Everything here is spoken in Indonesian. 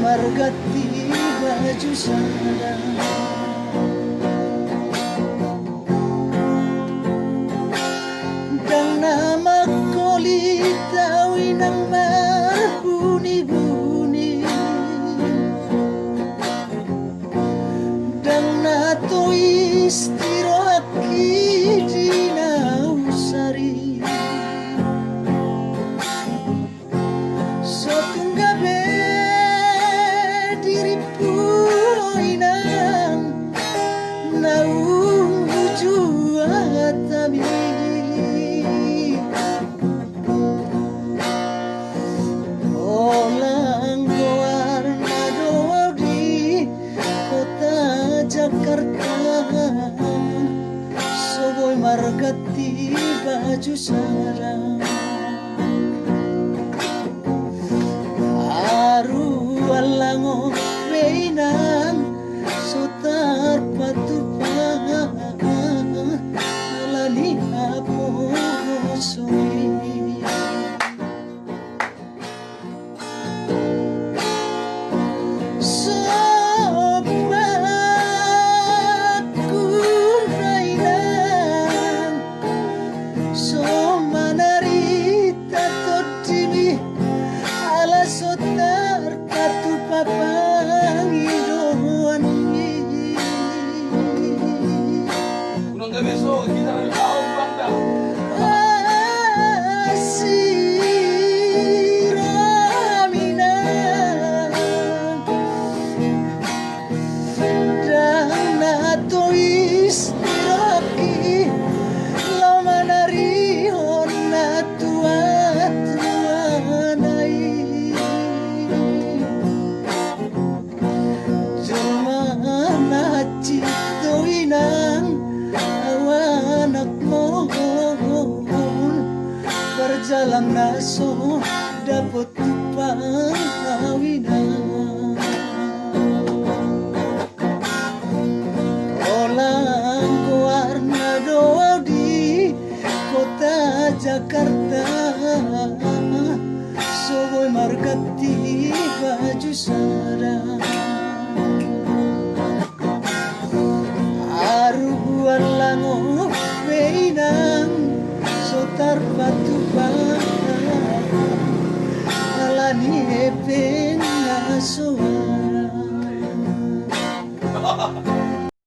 margati baju sana dan nama kolita winang berbunyi-bunyi dan nato istiraki di nausari sotunggabe diriku inang naung juatami olang warna doa di kota Jakarta soboy margati baju sarang alango mainang sotar patupang alani apo soi sopaku mainang so manarita todimi ala sotar papangidoan unang gabi so kita ng taong banda asiraminan dan nato istiraki lamanarion natuatuanay cito inang awanak mo berjalan naso dapat tupang awinan olang warna doa di kota Jakarta soboy margati baju sarang aruan lango